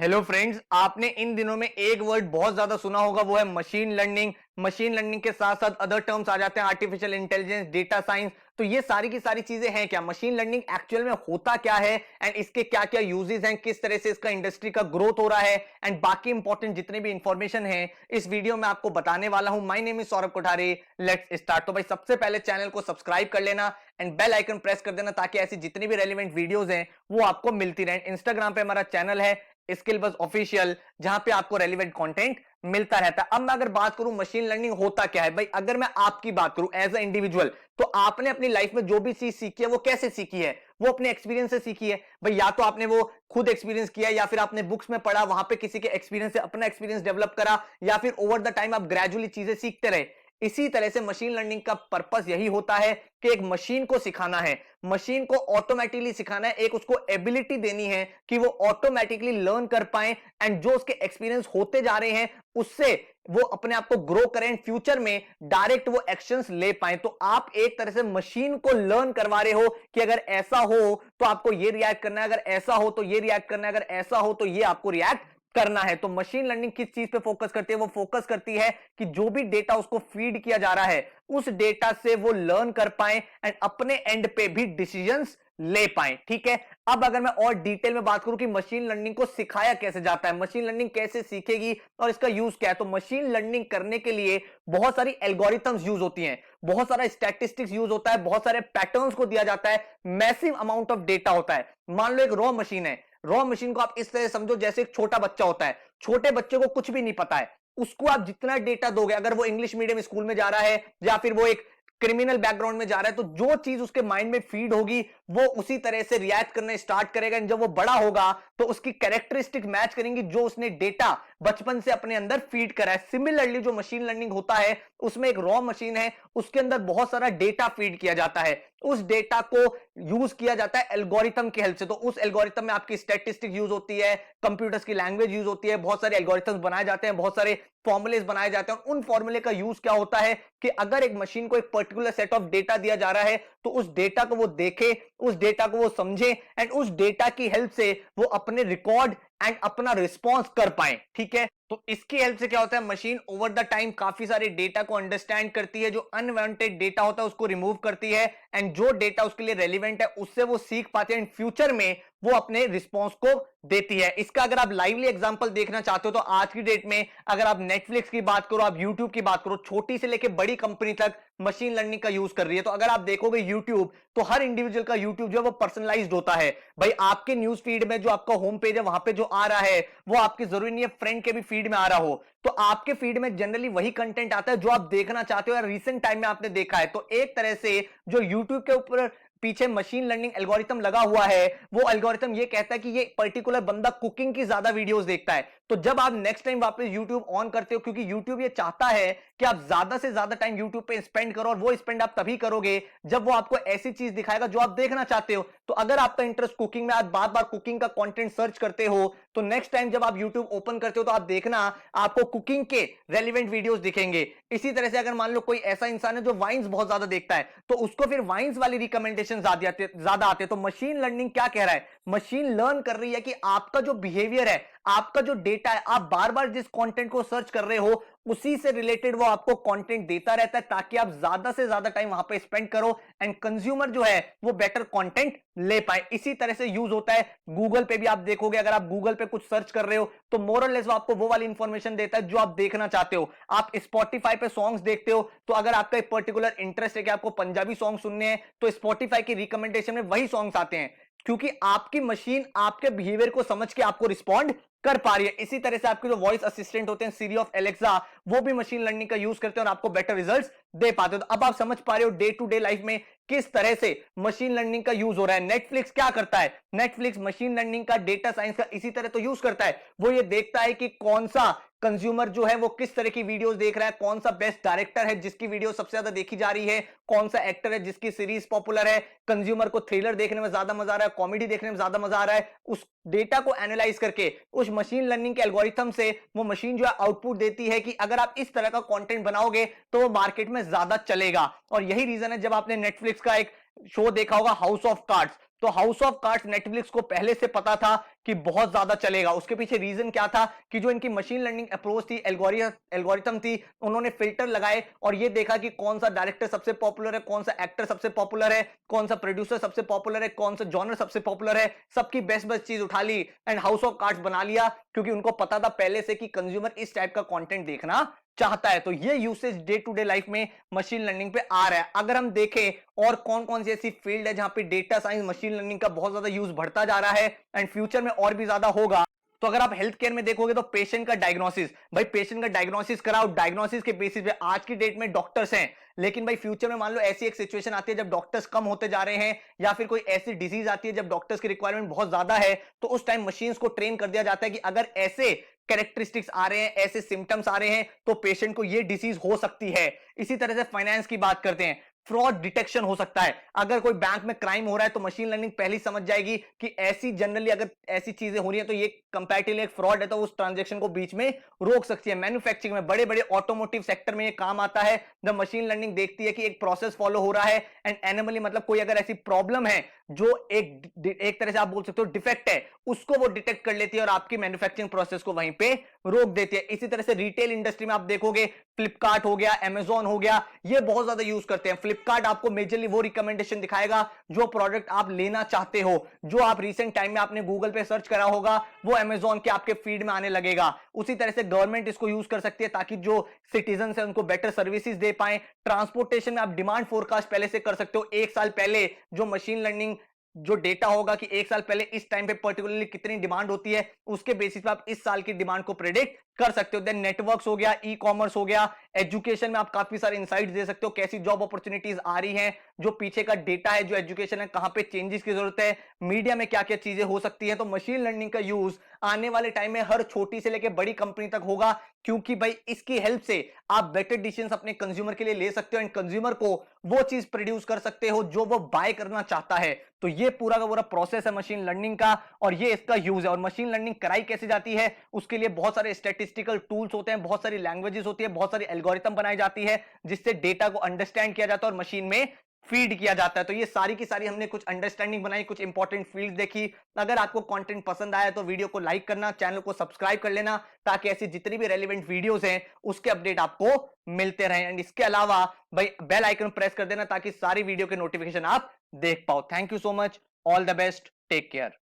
Hello friends, आपने इन दिनों में एक वर्ड बहुत ज्यादा सुना होगा, वो है मशीन लर्निंग। मशीन लर्निंग के साथ साथ अदर टर्म्स आ जाते हैं, आर्टिफिशियल इंटेलिजेंस, डेटा साइंस। तो ये सारी की सारी चीजें हैं क्या? मशीन लर्निंग एक्चुअल में होता क्या है एंड इसके क्या क्या यूजेस हैं, किस तरह से इसका इंडस्ट्री का ग्रोथ हो रहा है एंड बाकी इंपॉर्टेंट जितने भी इंफॉर्मेशन है इस वीडियो में आपको बताने वाला हूं। My name is Saurabh Kothari. Let's start. तो भाई सबसे पहले चैनल को सब्सक्राइब कर लेना एंड बेल आइकन प्रेस कर देना ताकि ऐसी जितनी भी रेलिवेंट वीडियोस हैं वो आपको मिलती रहे। इंस्टाग्राम पे हमारा चैनल है स्किल बस ऑफिशियल, जहां पे आपको रेलिवेंट कंटेंट मिलता रहता है। अब मैं अगर बात करूं मशीन लर्निंग होता क्या है, भाई अगर मैं आपकी बात करूं एज अ इंडिविजुअल, तो आपने अपनी लाइफ में जो भी चीज सीखी है वो कैसे सीखी है? वो अपने एक्सपीरियंस से सीखी है। भाई या तो आपने वो खुद एक्सपीरियंस किया या फिर आपने बुक्स में पढ़ा, वहां पे किसी के एक्सपीरियंस से अपना एक्सपीरियंस डेवलप करा, या फिर ओवर द टाइम आप ग्रेजुअली चीजें सीखते रहे। इसी तरह से मशीन लर्निंग का पर्पस यही होता है कि एक मशीन को सिखाना है, मशीन को ऑटोमेटिकली सिखाना है, एक उसको एबिलिटी देनी है कि वो ऑटोमेटिकली लर्न कर पाए एंड जो उसके एक्सपीरियंस होते जा रहे हैं उससे वो अपने आप को ग्रो करें, फ्यूचर में डायरेक्ट वो एक्शंस ले पाए। तो आप एक तरह से मशीन को लर्न करवा रहे हो कि अगर ऐसा हो तो आपको ये रिएक्ट करना है, अगर ऐसा हो तो ये रिएक्ट करना है, अगर ऐसा हो तो ये आपको रिएक्ट करना है। तो मशीन लर्निंग किस चीज पे फोकस करती है? वो फोकस करती है कि जो भी डेटा उसको फीड किया जा रहा है उस डेटा से वो लर्न कर पाए एंड अपने एंड पे भी डिसीजंस ले पाए। ठीक है, अब अगर मैं और डिटेल में बात करूं कि मशीन लर्निंग को सिखाया कैसे जाता है, मशीन लर्निंग कैसे सीखेगी और इसका यूज क्या है, तो मशीन लर्निंग करने के लिए बहुत सारी एल्गोरिथम्स यूज होती हैं, बहुत सारा स्टैटिस्टिक्स यूज होता है, बहुत सारे पैटर्न्स को दिया जाता है, मैसिव अमाउंट ऑफ डेटा होता है। मान लो एक रॉ मशीन है, रॉ मशीन को आप इस तरह समझो जैसे एक छोटा बच्चा होता है, छोटे बच्चे को कुछ भी नहीं पता है, उसको आप जितना डेटा दोगे, अगर वो इंग्लिश मीडियम स्कूल में जा रहा है या फिर वो एक क्रिमिनल बैकग्राउंड में जा रहा है, तो जो चीज उसके माइंड में फीड होगी वो उसी तरह से रिएक्ट करना स्टार्ट करेगा। जब वो बड़ा होगा तो उसकी कैरेक्टरिस्टिक मैच करेंगी जो उसने डेटा बचपन से अपने अंदर फीड करा है। सिमिलरली जो मशीन लर्निंग होता है उसमें एक रॉ मशीन है, उसके अंदर बहुत सारा डेटा फीड किया जाता है, उस डेटा को यूज किया जाता है एल्गोरिथम की हेल्प से। तो उस एल्गोरिथम में आपकी स्टैटिस्टिक यूज होती है, कंप्यूटर्स की लैंग्वेज यूज होती है, बहुत सारे एल्गोरिथम्स बनाए जाते हैं, बहुत सारे फॉर्मुलेस बनाए जाते हैं। उन फॉर्मूले का यूज क्या होता है कि अगर एक मशीन को एक पर्टिकुलर सेट ऑफ डेटा दिया जा रहा है तो उस डेटा को वो देखे, उस डेटा को वो समझे एंड उस डेटा की हेल्प से वो अपने रिकॉर्ड एंड अपना रिस्पॉन्स कर पाए। ठीक है, तो इसकी हेल्प से क्या होता है, मशीन ओवर द टाइम काफी सारे डेटा को अंडरस्टैंड करती है, जो अनवांटेड डेटा होता है उसको रिमूव करती है एंड जो डेटा उसके लिए रेलिवेंट है उससे वो सीख पाते हैं एंड फ्यूचर में वो अपने रिस्पॉन्स को देती है। इसका अगर आप लाइवली एग्जांपल देखना चाहते हो तो आज की डेट में अगर आप नेटफ्लिक्स की बात करो, आप यूट्यूब की बात करो, छोटी से लेकर बड़ी कंपनी तक मशीन लर्निंग का यूज कर रही है। तो अगर आप देखोगे यूट्यूब, तो हर इंडिविजुअल का यूट्यूब जो है वो पर्सनलाइज्ड होता है। भाई आपके न्यूज फीड में जो आपका होम पेज है वहां पे जो आ रहा है वो आपकी जरूरी नहीं है फ्रेंड के भी फीड में आ रहा हो, तो आपके फीड में जनरली वही कंटेंट आता है जो आप देखना चाहते हो या रिसेंट टाइम में आपने देखा है। तो एक तरह से जो यूट्यूब के ऊपर पीछे मशीन लर्निंग एल्गोरिथम लगा हुआ है, वो एल्गोरिथम ये कहता है कि ये पर्टिकुलर बंदा कुकिंग की ज्यादा वीडियोस देखता है, तो जब आप नेक्स्ट टाइम वापस यूट्यूब ऑन करते हो, क्योंकि यूट्यूब ये चाहता है कि आप ज्यादा से ज्यादा टाइम यूट्यूब पे स्पेंड करो और वो स्पेंड आप तभी करोगे जब वो आपको ऐसी चीज दिखाएगा जो आप देखना चाहते हो। तो अगर आपका इंटरेस्ट कुकिंग में, आप बार बार कुकिंग का कंटेंट सर्च करते हो, तो नेक्स्ट टाइम जब आप यूट्यूब ओपन करते हो तो आप देखना आपको कुकिंग के रेलिवेंट वीडियोस दिखेंगे। इसी तरह से अगर मान लो कोई ऐसा इंसान है जो वाइन्स बहुत ज्यादा देखता है, तो उसको फिर वाइन्स वाली रिकमेंडेशन ज्यादा आते हैं। तो मशीन लर्निंग क्या कह रहा है, मशीन लर्न कर रही है कि आपका जो बिहेवियर है, आपका जो डेटा है, आप बार बार जिस कंटेंट को सर्च कर रहे हो उसी से रिलेटेड वो आपको कंटेंट देता रहता है ताकि आप ज्यादा से ज्यादा टाइम वहां पे स्पेंड करो एंड कंज्यूमर जो है वो बेटर कंटेंट ले पाए। इसी तरह से यूज होता है गूगल पे भी। आप देखोगे अगर आप गूगल पे कुछ सर्च कर रहे हो तो मोर और लेस वो आपको वो वाली इंफॉर्मेशन देता है जो आप देखना चाहते हो। आप स्पॉटिफाई पे सॉन्ग्स देखते हो, तो अगर आपका एक पर्टिकुलर इंटरेस्ट है कि आपको पंजाबी सॉन्ग सुनने हैं, तो स्पॉटिफाई की रिकमेंडेशन में वही सॉन्ग्स आते हैं, क्योंकि आपकी मशीन आपके बिहेवियर को समझ के आपको रिस्पॉन्ड कर पा रही है। इसी तरह से आपके जो वॉइस असिस्टेंट होते हैं सीरी ऑफ एलेक्सा, वो भी मशीन लर्निंग का यूज करते हैं और आपको बेटर रिजल्ट्स दे पाते हो। तो अब आप समझ पा रहे हो डे टू डे लाइफ में किस तरह से मशीन लर्निंग का यूज हो रहा है। नेटफ्लिक्स क्या करता है, नेटफ्लिक्स मशीन लर्निंग का, डेटा साइंस का इसी तरह तो यूज करता है। वो ये देखता है कि कौन सा कंज्यूमर जो है वो किस तरह की वीडियोस देख रहा है, कौन सा बेस्ट डायरेक्टर है जिसकी वीडियो सबसे ज्यादा देखी जा रही है, कौन सा एक्टर है जिसकी सीरीज पॉपुलर है, कंज्यूमर को थ्रिलर देखने में ज्यादा मजा आ रहा है, कॉमेडी देखने में ज्यादा मजा आ रहा है। उस डेटा को एनालाइज करके उस मशीन लर्निंग के एल्गोरिथम से वो मशीन जो है आउटपुट देती है कि अगर आप इस तरह का कंटेंट बनाओगे तो वो मार्केट में ज्यादा चलेगा। और यही रीजन है, जब आपने नेटफ्लिक्स का एक शो देखा होगा हाउस ऑफ कार्ड्स, तो हाउस ऑफ कार्ड्स नेटफ्लिक्स को पहले से पता था कि बहुत ज्यादा चलेगा। उसके पीछे रीजन क्या था कि जो इनकी मशीन लर्निंग अप्रोच थी, एल्गोरिथम थी, उन्होंने फिल्टर लगाए और ये देखा कि कौन सा डायरेक्टर सबसे पॉपुलर है, कौन सा एक्टर सबसे पॉपुलर है, कौन सा प्रोड्यूसर सबसे पॉपुलर है, कौन सा जॉनर सबसे पॉपुलर है, सबकी बेस्ट बेस्ट चीज उठा ली एंड हाउस ऑफ कार्ड्स बना लिया, क्योंकि उनको पता था पहले से कि कंज्यूमर इस टाइप का कंटेंट देखना चाहता है। तो ये usage day to day life में मशीन लर्निंग पे आ रहा है। अगर हम देखें और कौन कौन सी ऐसी फील्ड है जहां पे डेटा साइंस मशीन लर्निंग का बहुत ज्यादा यूज बढ़ता जा रहा है एंड फ्यूचर में और भी ज्यादा होगा, तो अगर आप हेल्थ केयर में देखोगे तो पेशेंट का डायग्नोसिस, भाई पेशेंट का डायग्नोसिस कराओ, डायग्नोसिस के बेसिस पे आज की डेट में डॉक्टर्स हैं, लेकिन भाई फ्यूचर में मान लो ऐसी एक सिचुएशन आती है जब डॉक्टर्स कम होते जा रहे हैं या फिर कोई ऐसी डिजीज आती है जब डॉक्टर्स की रिक्वायरमेंट बहुत ज्यादा है, तो उस टाइम मशीन्स को ट्रेन कर दिया जाता है कि अगर ऐसे कैरेक्टरिस्टिक्स आ रहे हैं, ऐसे सिम्टम्स आ रहे हैं, तो पेशेंट को ये डिसीज हो सकती है। इसी तरह से फाइनेंस की बात करते हैं, फ्रॉड डिटेक्शन हो सकता है। अगर कोई बैंक में क्राइम हो रहा है तो मशीन लर्निंग पहले समझ जाएगी कि ऐसी जनरली अगर ऐसी चीजें हो रही है तो ये कंपैरेटिवली एक फ्रॉड है, तो उस ट्रांजैक्शन को बीच में रोक सकती है। मैन्युफैक्चरिंग में, बड़े बड़े ऑटोमोटिव सेक्टर में ये काम आता है, जब मशीन लर्निंग देखती है कि एक प्रोसेस फॉलो हो रहा है एंड एनिमली मतलब कोई अगर ऐसी प्रॉब्लम है जो एक तरह से आप बोल सकते हो डिफेक्ट है, उसको वो डिटेक्ट कर लेती है और आपकी मैन्युफैक्चरिंग प्रोसेस को वहीं पे रोक देती है। इसी तरह से रिटेल इंडस्ट्री में आप देखोगे, फ्लिपकार्ट हो गया, अमेजॉन हो गया, ये बहुत ज्यादा यूज करते हैं। फ्लिपकार्ट आपको मेजरली वो रिकमेंडेशन दिखाएगा जो प्रोडक्ट आप लेना चाहते हो, जो आप रिसेंट टाइम में आपने गूगल पे सर्च करा होगा वो अमेजॉन के आपके फीड में आने लगेगा। उसी तरह से गवर्नमेंट इसको यूज कर सकती है ताकि जो सिटीजन है उनको बेटर सर्विसेज दे पाए। ट्रांसपोर्टेशन में आप डिमांड फोरकास्ट पहले से कर सकते हो, एक साल पहले जो मशीन लर्निंग जो डेटा होगा कि एक साल पहले इस टाइम पे पर्टिकुलरली कितनी डिमांड होती है, उसके बेसिस पे आप इस साल की डिमांड को प्रेडिक्ट कर सकते हो। देन नेटवर्क्स हो गया, ई कॉमर्स हो गया, एजुकेशन में आप काफी सारे इनसाइट्स दे सकते हो, कैसी जॉब अपॉर्चुनिटीज आ रही हैं, जो पीछे का डेटा है, जो एजुकेशन है, कहां पे चेंजेस की जरूरत है, मीडिया में क्या क्या चीजें हो सकती है। तो मशीन लर्निंग का यूज आने वाले टाइम में हर छोटी से लेकर बड़ी कंपनी तक होगा, क्योंकि भाई इसकी हेल्प से आप बेटर डिसीजन अपने कंज्यूमर के लिए ले सकते हो एंड कंज्यूमर को वो चीज प्रोड्यूस कर सकते हो जो वो बाय करना चाहता है। तो ये पूरा का पूरा प्रोसेस है मशीन लर्निंग का और ये इसका यूज है। और मशीन लर्निंग कराई कैसे जाती है, उसके लिए बहुत सारे स्टैटिस्टिकल टूल्स होते हैं, बहुत सारी लैंग्वेजेस होती है, बहुत सारी एल्गोरिथम बनाई जाती है जिससे डेटा को अंडरस्टैंड किया जाता है और मशीन में फीड किया जाता है। तो ये सारी की सारी हमने कुछ अंडरस्टैंडिंग बनाई, कुछ इंपॉर्टेंट फील्ड देखी। अगर आपको कंटेंट पसंद आया तो वीडियो को लाइक करना, चैनल को सब्सक्राइब कर लेना, ताकि ऐसी जितनी भी रेलेवेंट वीडियोस हैं उसके अपडेट आपको मिलते रहें। एंड इसके अलावा भाई बेल आइकन प्रेस कर देना ताकि सारी वीडियो के नोटिफिकेशन आप देख पाओ। Thank you so much, all the best, take care.